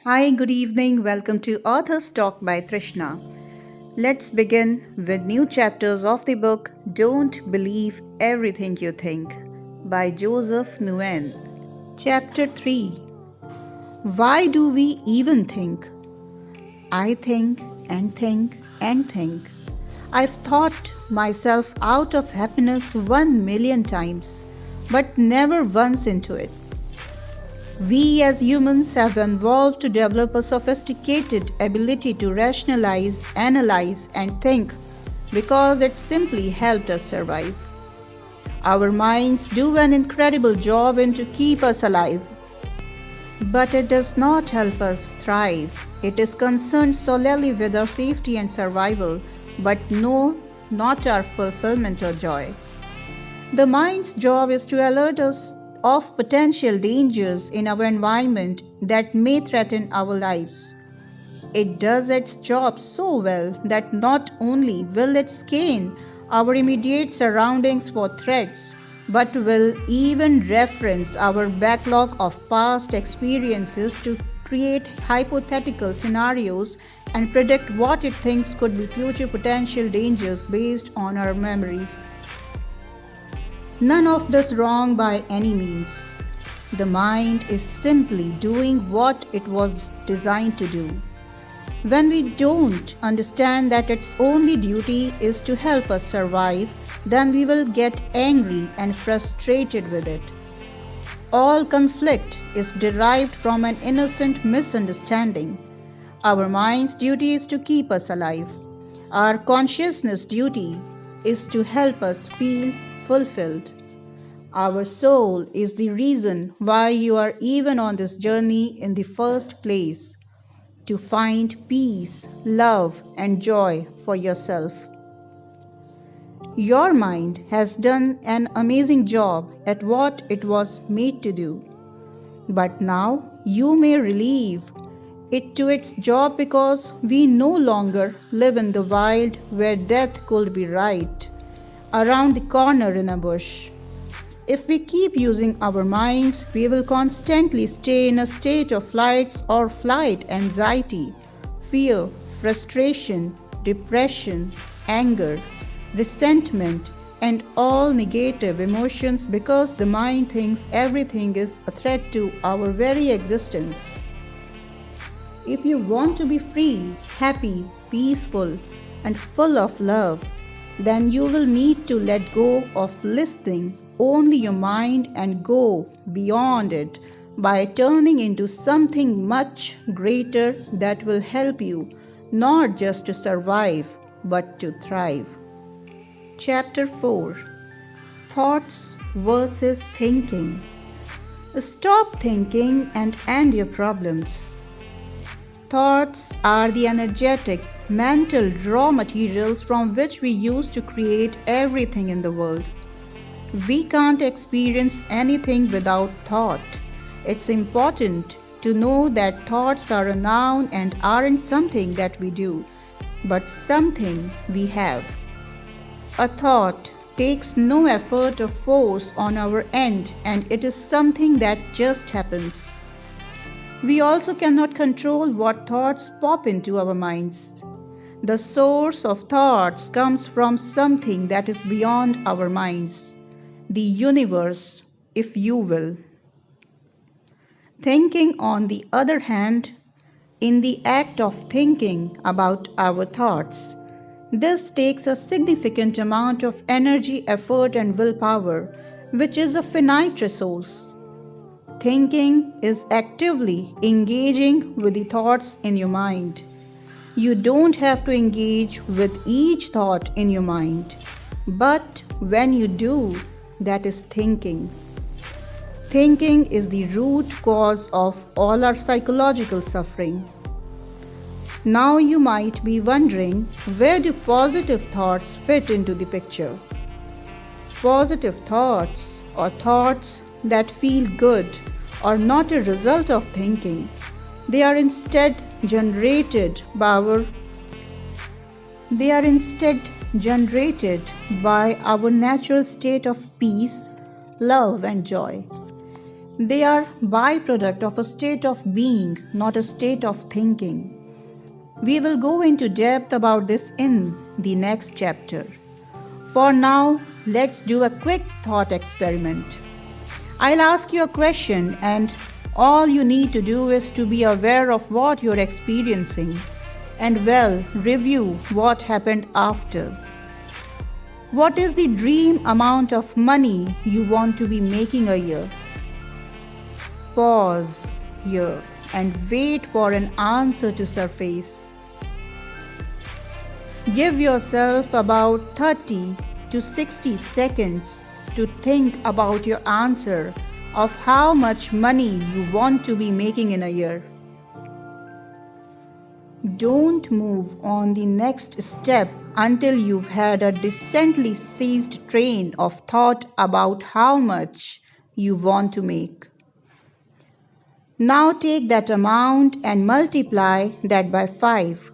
Hi, good evening. Welcome to Author's Talk by Trishna. Let's begin with new chapters of the book Don't Believe Everything You Think by Joseph Nguyen. Chapter 3. Why do we even think? I think and think and think. I've thought myself out of happiness 1 million times, but never once into it. We as humans have evolved to develop a sophisticated ability to rationalize, analyze, and think because it simply helped us survive. Our minds do an incredible job in to keep us alive, but it does not help us thrive. It is concerned solely with our safety and survival, but no, not our fulfillment or joy. The mind's job is to alert us of potential dangers in our environment that may threaten our lives. It does its job so well that not only will it scan our immediate surroundings for threats, but will even reference our backlog of past experiences to create hypothetical scenarios and predict what it thinks could be future potential dangers based on our memories. None of this wrong by any means. The mind is simply doing what it was designed to do. When we don't understand that its only duty is to help us survive, then we will get angry and frustrated with it. All conflict is derived from an innocent misunderstanding. Our mind's duty is to keep us alive. Our consciousness duty is to help us feel fulfilled. Our soul is the reason why you are even on this journey in the first place, to find peace, love, and joy for yourself. Your mind has done an amazing job at what it was made to do, but now you may relieve it to its job because we no longer live in the wild where death could be right around the corner in a bush. If we keep using our minds, we will constantly stay in a state of flight or flight anxiety, fear, frustration, depression, anger, resentment, and all negative emotions because the mind thinks everything is a threat to our very existence. If you want to be free, happy, peaceful, and full of love, then you will need to let go of listening only your mind and go beyond it by turning into something much greater that will help you not just to survive but to thrive. Chapter 4. Thoughts versus Thinking. Stop thinking and end your problems. Thoughts are the energetic, mental raw materials from which we use to create everything in the world. We can't experience anything without thought. It's important to know that thoughts are a noun and aren't something that we do, but something we have. A thought takes no effort or force on our end, and it is something that just happens. We also cannot control what thoughts pop into our minds. The source of thoughts comes from something that is beyond our minds, the universe, if you will. Thinking, on the other hand, in the act of thinking about our thoughts, this takes a significant amount of energy, effort, and willpower, which is a finite resource. Thinking is actively engaging with the thoughts in your mind. You don't have to engage with each thought in your mind, but when you do, that is thinking. Thinking is the root cause of all our psychological suffering. Now you might be wondering, where do positive thoughts fit into the picture? Positive thoughts, or thoughts that feel good, are not a result of thinking. They are instead generated by our natural state of peace, love, and joy. They are byproduct of a state of being, not a state of thinking. We will go into depth about this in the next chapter. For now, let's do a quick thought experiment. I'll ask you a question, and all you need to do is to be aware of what you're experiencing and review what happened after. What is the dream amount of money you want to be making a year? Pause here and wait for an answer to surface. Give yourself about 30 to 60 seconds to think about your answer of how much money you want to be making in a year. Don't move on the next step until you've had a decently seized train of thought about how much you want to make. Now take that amount and multiply that by 5.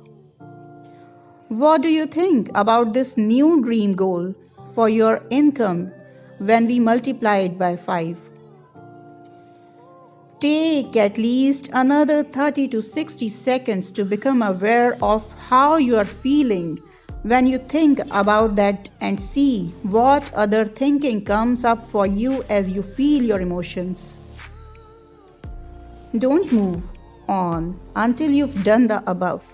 What do you think about this new dream goal for your income when we multiply it by 5? Take at least another 30 to 60 seconds to become aware of how you are feeling when you think about that and see what other thinking comes up for you as you feel your emotions. Don't move on until you've done the above.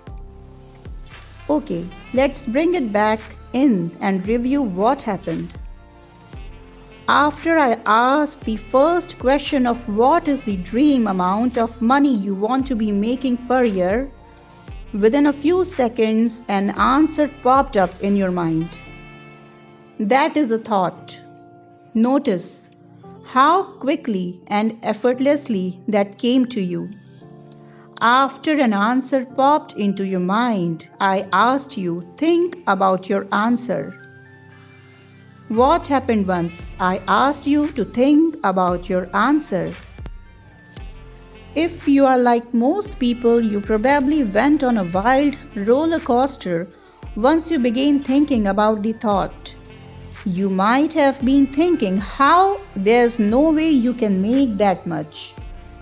Okay, let's bring it back in and review what happened. After I asked the first question of what is the dream amount of money you want to be making per year, within a few seconds an answer popped up in your mind. That is a thought. Notice how quickly and effortlessly that came to you. After an answer popped into your mind, I asked you, think about your answer. What happened once I asked you to think about your answer? If you are like most people, you probably went on a wild roller coaster once you began thinking about the thought. You might have been thinking how there's no way you can make that much.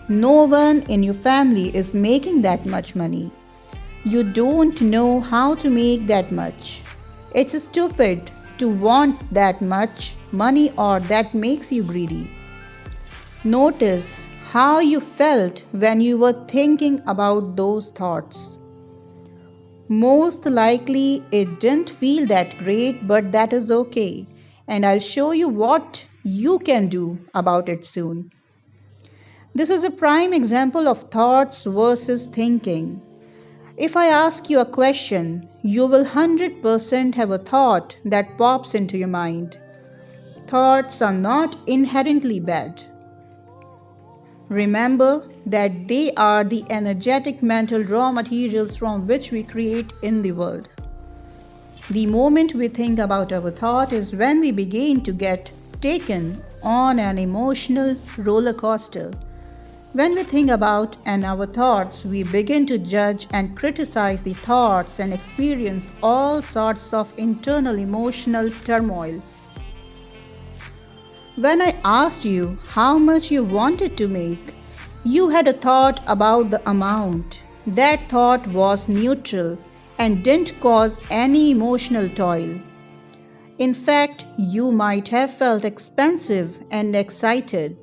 No one in your family is making that much money. You don't know how to make that much. It's stupid to want that much money, or that makes you greedy. Notice how you felt when you were thinking about those thoughts. Most likely it didn't feel that great, but that is okay, and I'll show you what you can do about it soon. This is a prime example of thoughts versus thinking. If I ask you a question, you will 100% have a thought that pops into your mind. Thoughts are not inherently bad. Remember that they are the energetic mental raw materials from which we create in the world. The moment we think about our thought is when we begin to get taken on an emotional roller coaster. When we think about our thoughts, we begin to judge and criticize the thoughts and experience all sorts of internal emotional turmoil. When I asked you how much you wanted to make, you had a thought about the amount. That thought was neutral and didn't cause any emotional toil. In fact, you might have felt expansive and excited.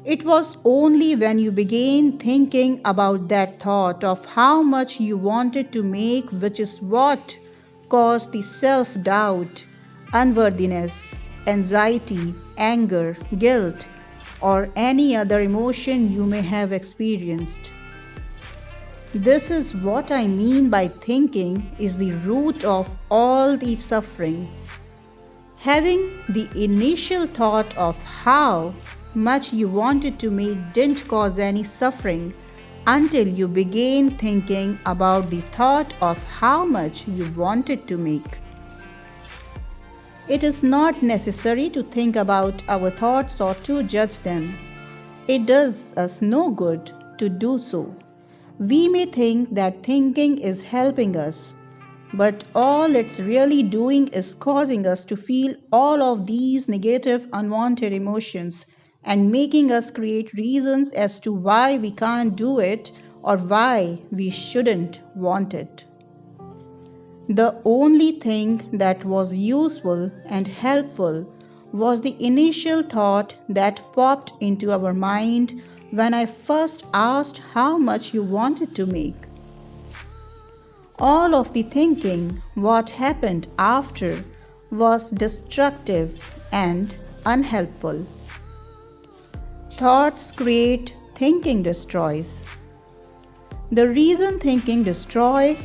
It was only when you began thinking about that thought of how much you wanted to make, which is what caused the self-doubt, unworthiness, anxiety, anger, guilt, or any other emotion you may have experienced. This is what I mean by thinking is the root of all the suffering. Having the initial thought of how much you wanted to make didn't cause any suffering until you began thinking about the thought of how much you wanted to make. It is not necessary to think about our thoughts or to judge them. It does us no good to do so. We may think that thinking is helping us, but all it's really doing is causing us to feel all of these negative, unwanted emotions and making us create reasons as to why we can't do it or why we shouldn't want it. The only thing that was useful and helpful was the initial thought that popped into our mind when I first asked how much you wanted to make. All of the thinking, what happened after, was destructive and unhelpful. Thoughts create, thinking destroys. The reason thinking destroys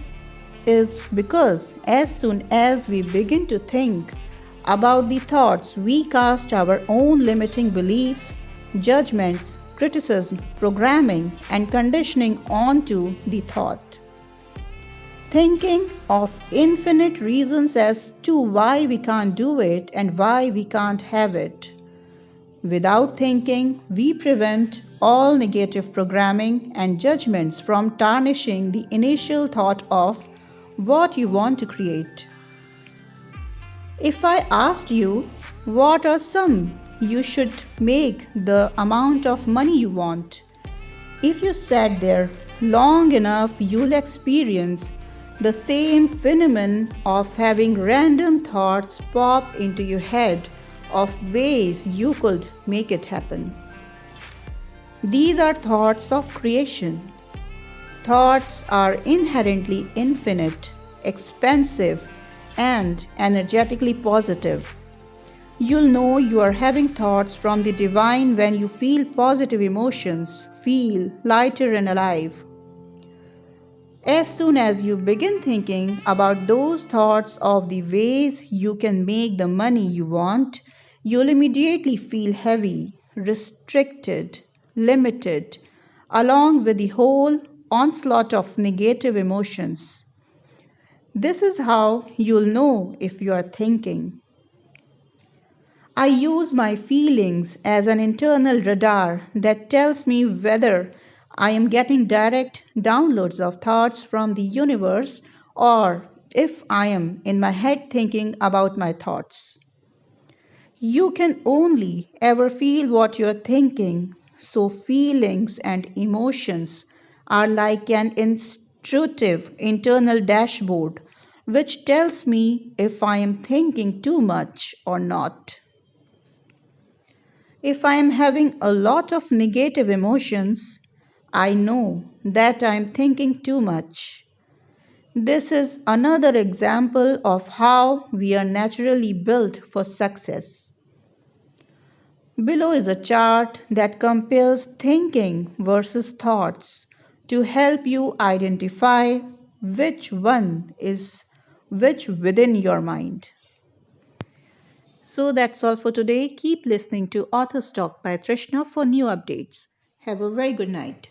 is because as soon as we begin to think about the thoughts, we cast our own limiting beliefs, judgments, criticism, programming, and conditioning onto the thought. Thinking of infinite reasons as to why we can't do it and why we can't have it. Without thinking, we prevent all negative programming and judgments from tarnishing the initial thought of what you want to create. If I asked you, what are some you should make the amount of money you want? If you sat there long enough, you'll experience the same phenomenon of having random thoughts pop into your head of ways you could make it happen. These are thoughts of creation. Thoughts are inherently infinite, expansive, and energetically positive. You'll know you are having thoughts from the divine when you feel positive emotions, feel lighter and alive. As soon as you begin thinking about those thoughts of the ways you can make the money you want, you'll immediately feel heavy, restricted, limited, along with the whole onslaught of negative emotions. This is how you'll know if you are thinking. I use my feelings as an internal radar that tells me whether I am getting direct downloads of thoughts from the universe or if I am in my head thinking about my thoughts. You can only ever feel what you're thinking, so feelings and emotions are like an intuitive internal dashboard which tells me if I am thinking too much or not. If I am having a lot of negative emotions, I know that I am thinking too much. This is another example of how we are naturally built for success. Below is a chart that compares thinking versus thoughts to help you identify which one is which within your mind. So that's all for today. Keep listening to Author's Talk by Trishna for new updates. Have a very good night.